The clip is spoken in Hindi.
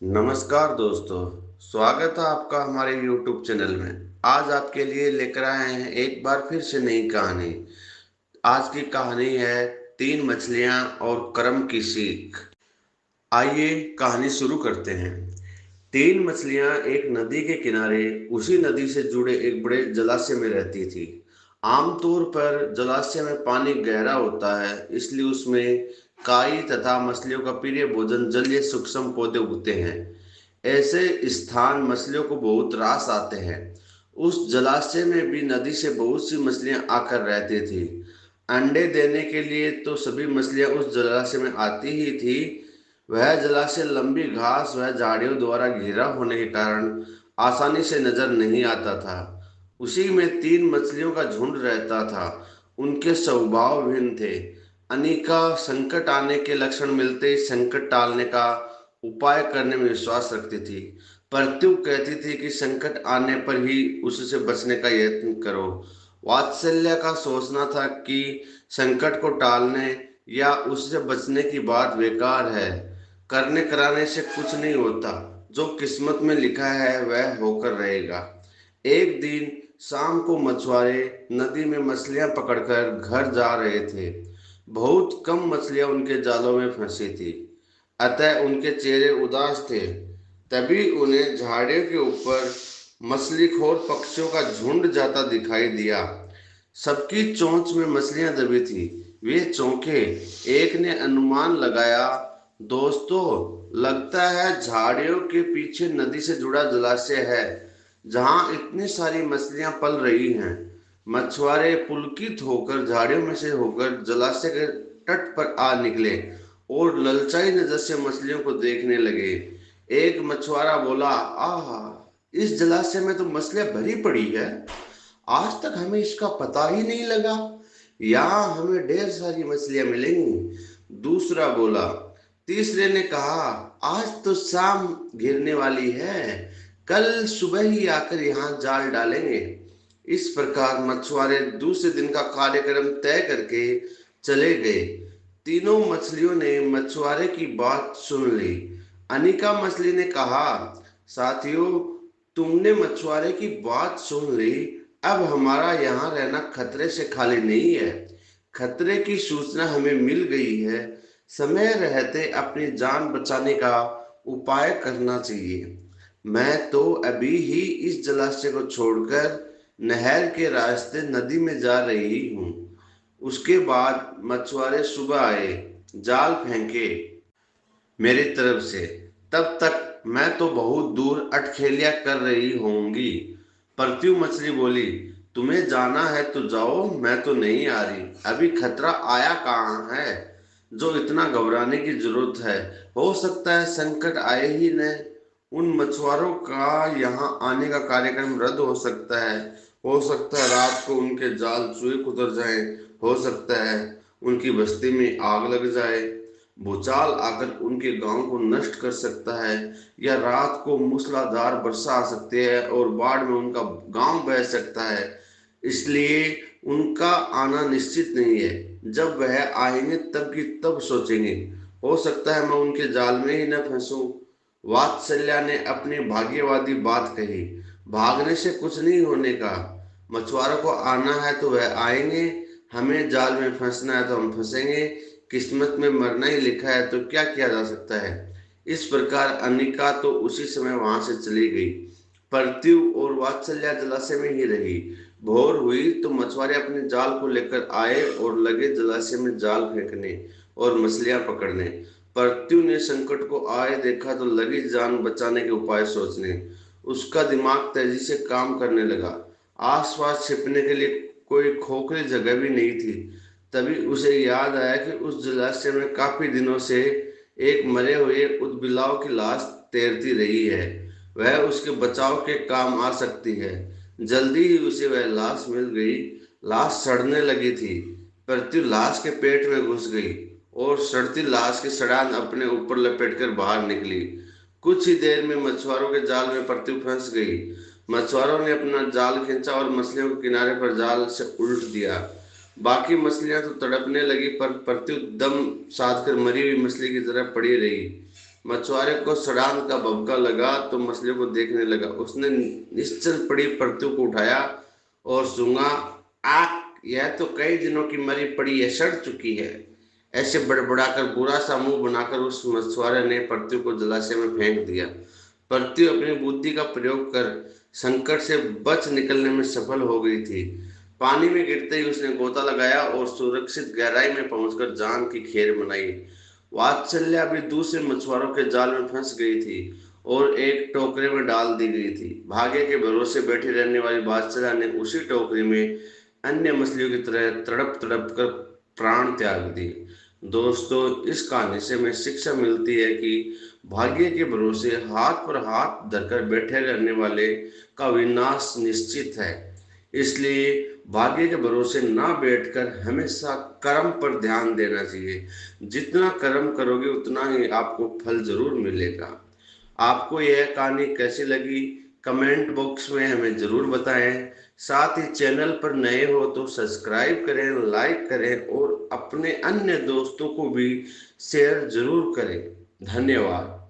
नमस्कार दोस्तों। स्वागत है आपका हमारे YouTube चैनल में। आज आपके लिए लेकर आए हैं एक बार फिर से नई कहानी। आज की कहानी है तीन मछलियां और कर्म की सीख। आइए कहानी शुरू करते हैं। तीन मछलियां एक नदी के किनारे उसी नदी से जुड़े एक बड़े जलाशय में रहती थी। आमतौर पर जलाशय में पानी गहरा होता है, इसलिए उसमें काई तथा मछलियों का प्रिय भोजन जलीय सूक्ष्म पौधे उगते हैं। ऐसे स्थान मछलियों को बहुत रास आते हैं। उस जलाशय में भी नदी से बहुत सी मछलियां आकर रहती थी। अंडे देने के लिए तो सभी मछलियां उस जलाशय में आती ही थी। वह जलाशय लंबी घास व झाड़ियों द्वारा घिरा होने के कारण आसानी से नजर नहीं आता था। उसी में तीन मछलियों का झुंड रहता था। उनके स्वभाव भिन्न थे। अनिका संकट आने के लक्षण मिलते ही संकट टालने का उपाय करने में विश्वास रखती थी। प्रत्यु कहती थी कि संकट आने पर ही उससे बचने का यत्न करो। वात्सल्य का सोचना था कि संकट को टालने या उससे बचने की बात बेकार है। करने कराने से कुछ नहीं होता। जो किस्मत में लिखा है वह होकर रहेगा। एक दिन शाम को मछुआरे नदी में मछलियां पकड़कर घर जा रहे थे। बहुत कम मछलियां उनके जालों में फंसी थी, अतः उनके चेहरे उदास थे। तभी उन्हें झाड़ियों के ऊपर मछलीखोर पक्षियों का झुंड जाता दिखाई दिया। सबकी चोंच में मछलियां दबी थी। वे चौंके। एक ने अनुमान लगाया, दोस्तों, लगता है झाड़ियों के पीछे नदी से जुड़ा जलाशय है जहां इतनी सारी मछलियां पल रही हैं। मछुआरे पुलकित होकर झाड़ियों में से होकर जलाशय के तट पर आ निकले और ललचाई नजर से मछलियों को देखने लगे। एक मछुआरा बोला, आह, इस जलाशय में तो मछलियां भरी पड़ी है। आज तक हमें इसका पता ही नहीं लगा। यहाँ हमें ढेर सारी मछलियां मिलेंगी। दूसरा बोला। तीसरे ने कहा, आज तो शाम घिरने वाली है, कल सुबह ही आकर यहाँ जाल डालेंगे। इस प्रकार मछुआरे दूसरे दिन का कार्यक्रम तय करके चले गए। तीनों मछलियों ने मछुआरे की बात सुन ली। अनिका मछली ने कहा, साथियों, तुमने मछुआरे की बात सुन ली। अब हमारा यहाँ रहना खतरे से खाली नहीं है। खतरे की सूचना हमें मिल गई है। समय रहते अपनी जान बचाने का उपाय करना चाहिए। मैं तो अभी ही इस जलाशय को छोड़कर नहर के रास्ते नदी में जा रही हूँ। उसके बाद मछुआरे सुबह आए, जाल फेंके मेरी तरफ से। तब तक मैं तो बहुत दूर अटखेलियां कर रही होंगी। प्रत्यु मछली बोली, तुम्हें जाना है तो जाओ, मैं तो नहीं आ रही। अभी खतरा आया कहाँ है जो इतना घबराने की जरूरत है। हो सकता है संकट आए ही न। उन मछुआरों का यहाँ आने का कार्यक्रम रद्द हो सकता है। हो सकता है रात को उनके जाल चूहे कुतर जाएं। हो सकता है उनकी बस्ती में आग लग जाए। भूचाल आकर उनके गांव को नष्ट कर सकता है, या रात को मूसलाधार वर्षा आ सकती है और बाढ़ में उनका गांव बह सकता है। इसलिए उनका आना निश्चित नहीं है। जब वह आएंगे तब की तब सोचेंगे। हो सकता है मैं उनके जाल में ही न फंसूं। वात्सल्या ने अपनी भाग्यवादी बात कही। भागने से कुछ नहीं होने का। मछुआरों को आना है तो वह आएंगे। हमें जाल में फंसना है तो हम फंसेंगे। किस्मत में मरना ही लिखा है तो क्या किया जा सकता है। इस प्रकार अनिका तो उसी समय वहां से चली गई। प्रत्यु और वात्सल्या जलाशय में ही रही। भोर हुई तो मछुआरे अपने जाल को लेकर आए और लगे जलाशय में जाल फेंकने और मछलियां पकड़ने। प्रत्यु ने संकट को आए देखा तो लगी जान बचाने के उपाय सोचने। उसका दिमाग तेजी से काम करने लगा। आसपास छिपने के लिए कोई खोखली जगह भी नहीं थी। तभी उसे याद आया कि उस जलाशय में काफी दिनों से एक मरे हुए ऊदबिलाव की लाश तैरती रही है। वह उसके बचाव के काम आ सकती है। जल्दी ही उसे वह लाश मिल गई। लाश सड़ने लगी थी। प्रत्यु लाश के पेट में घुस गई और सड़ती लाश की सड़ान अपने ऊपर लपेटकर बाहर निकली। कुछ ही देर में मछुआरों के जाल में प्रत्यु फंस गई। मछुआरों ने अपना जाल खींचा और मछलियों को किनारे पर जाल से उल्ट दिया। बाकी मछलियां तो तड़पने लगी, पर प्रत्यु दम साध कर मरी हुई मछली की तरह पड़ी रही। मछुआरे को सड़ान का भभका लगा तो मछलियों को देखने लगा। उसने निश्चल पड़ी परतियों को उठाया और सूंघा। आक, यह तो कई दिनों की मरी पड़ी है, सड़ चुकी है। ऐसे बड़बड़ाकर बुरा सा मुंह बनाकर उस मछुआरे ने परतियों को जलाशय में फेंक दिया। परतियों अपनी बुद्धि का प्रयोग कर संकट से बच निकलने में सफल हो गई थी। पानी में गिरते ही उसने गोता लगाया और सुरक्षित गहराई में पहुंचकर जान की खेर बनाई। वात्सल्या भी दूसरे मछुआरों के जाल में फंस गई थी और एक टोकरे में डाल दी गई थी। भाग्य के भरोसे बैठी रहने वाली वात्सल्या ने उसी टोकरी में अन्य मछलियों की तरह तड़प तड़प कर प्राण त्याग दिए। दोस्तों, इस कहानी से हमें शिक्षा मिलती है कि भाग्य के भरोसे हाथ पर हाथ धरकर बैठे रहने वाले का विनाश निश्चित है। इसलिए भाग्य के भरोसे ना बैठकर हमेशा कर्म पर ध्यान देना चाहिए। जितना कर्म करोगे उतना ही आपको फल जरूर मिलेगा। आपको यह कहानी कैसी लगी, कमेंट बॉक्स में हमें जरूर बताएं। साथ ही चैनल पर नए हो तो सब्सक्राइब करें, लाइक करें और अपने अन्य दोस्तों को भी शेयर जरूर करें। धन्यवाद।